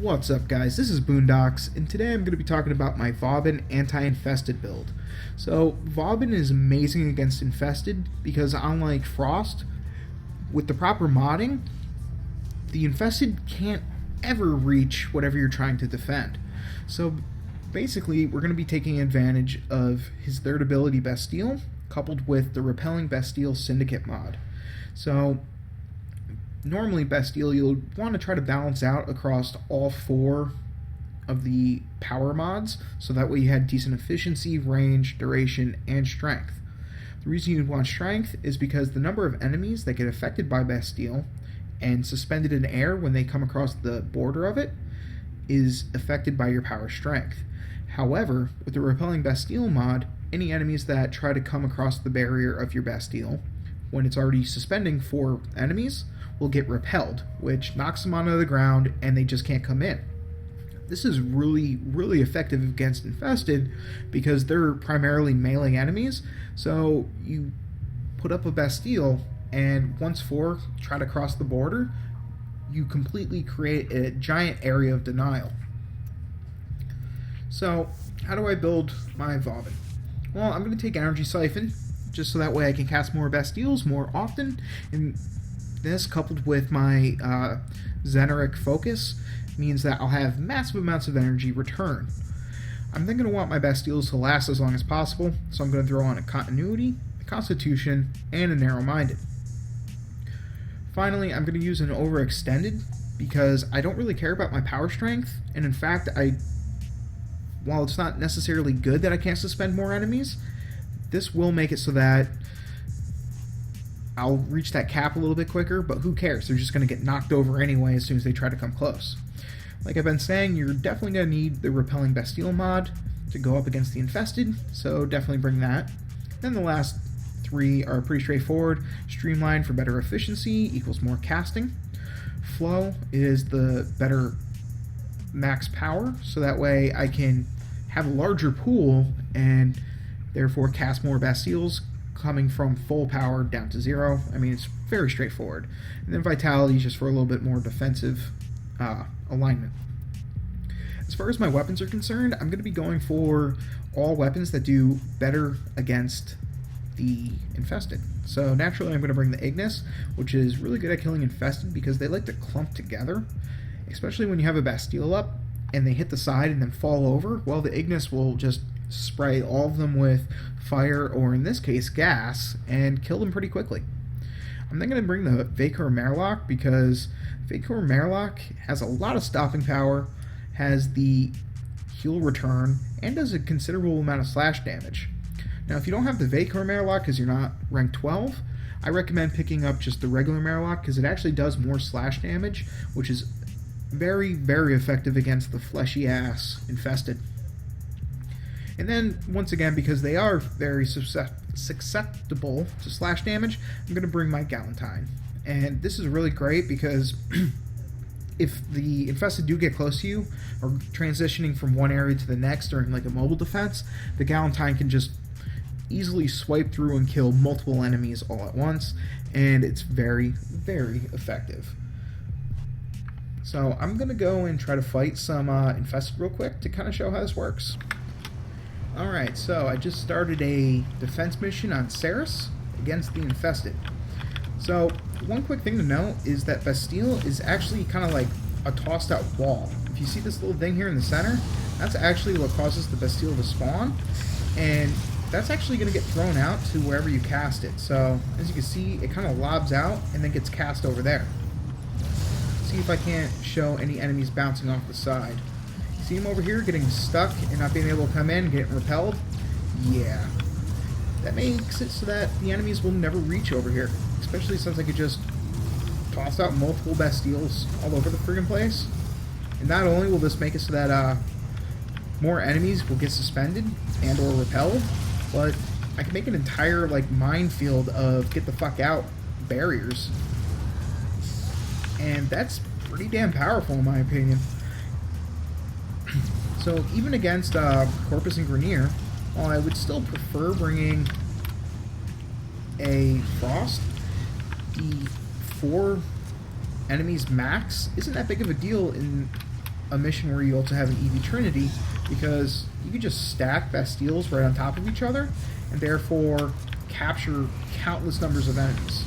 What's up, guys? This is Boondocks, and today I'm going to be talking about my Vauban anti-infested build. So, Vauban is amazing against infested because, unlike Frost, with the proper modding, the infested can't ever reach whatever you're trying to defend. So, basically, we're going to be taking advantage of his third ability, Bastille, coupled with the Repelling Bastille Syndicate mod. So, normally Bastille you'll want to try to balance out across all four of the power mods, so that way you had decent efficiency, range, duration, and strength. The reason you'd want strength is because the number of enemies that get affected by Bastille and suspended in air when they come across the border of it is affected by your power strength. However, with the Repelling Bastille mod, any enemies that try to come across the barrier of your Bastille when it's already suspending 4 enemies will get repelled, which knocks them onto the ground and they just can't come in. This is really effective against infested because they're primarily melee enemies, so you put up a Bastille and once 4 try to cross the border, you completely create a giant area of denial. So how do I build my Vauban? Well, I'm going to take Energy Siphon just so that way I can cast more Bastilles more often, and this, coupled with my Xeneric Focus, means that I'll have massive amounts of energy return. I'm then going to want my Bastilles to last as long as possible, so I'm going to throw on a Continuity, a Constitution, and a Narrow-Minded. Finally, I'm going to use an Overextended, because I don't really care about my power strength, and in fact, while it's not necessarily good that I can't suspend more enemies, this will make it so that I'll reach that cap a little bit quicker, but who cares? They're just going to get knocked over anyway as soon as they try to come close. Like I've been saying, you're definitely going to need the Repelling Bastille mod to go up against the infested, so definitely bring that. Then the last 3 are pretty straightforward. Streamline for better efficiency equals more casting. Flow is the better max power, so that way I can have a larger pool and therefore cast more Bastilles, coming from full power down to 0. I mean, it's very straightforward. And then Vitality is just for a little bit more defensive alignment. As far as my weapons are concerned, I'm going to be going for all weapons that do better against the infested. So naturally I'm going to bring the Ignis, which is really good at killing infested because they like to clump together, especially when you have a Bastille up and they hit the side and then fall over. Well, the Ignis will just spray all of them with fire, or in this case gas, and kill them pretty quickly. I'm then going to bring the Vacor Merlock because Vacor Merlock has a lot of stopping power, has the heal return, and does a considerable amount of slash damage. Now if you don't have the Vacor Merlock because you're not rank 12, I recommend picking up just the regular Merlock because it actually does more slash damage, which is very effective against the fleshy ass infested. And then, once again, because they are very susceptible to slash damage, I'm going to bring my Galentine. And this is really great because if the infested do get close to you, or transitioning from one area to the next during like a mobile defense, the Galentine can just easily swipe through and kill multiple enemies all at once, and it's very effective. So I'm going to go and try to fight some infested real quick to kind of show how this works. Alright, so I just started a defense mission on Ceres against the infested. So, one quick thing to note is that Bastille is actually kind of like a tossed out wall. If you see this little thing here in the center, that's actually what causes the Bastille to spawn, and that's actually going to get thrown out to wherever you cast it. So, as you can see, it kind of lobs out and then gets cast over there. See if I can't show any enemies bouncing off the side. See him over here getting stuck and not being able to come in, getting repelled? Yeah. That makes it so that the enemies will never reach over here, especially since I could just toss out multiple Bastilles all over the friggin' place. And not only will this make it so that more enemies will get suspended and or repelled, but I can make an entire like minefield of get the fuck out barriers. And that's pretty damn powerful in my opinion. So even against Corpus and Grenier, while I would still prefer bringing a Frost, the 4 enemies max isn't that big of a deal in a mission where you also have an EV Trinity, because you can just stack Bastilles right on top of each other, and therefore capture countless numbers of enemies.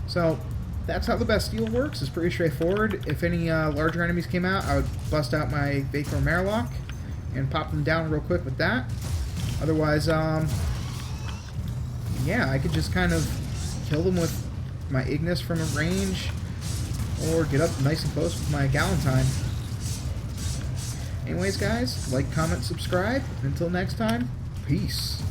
So that's how the Bastille works. It's pretty straightforward. If any larger enemies came out, I would bust out my Vapor Marlock and pop them down real quick with that. Otherwise, yeah, I could just kind of kill them with my Ignis from a range, or get up nice and close with my Galentine. Anyways, guys, like, comment, subscribe. Until next time, peace.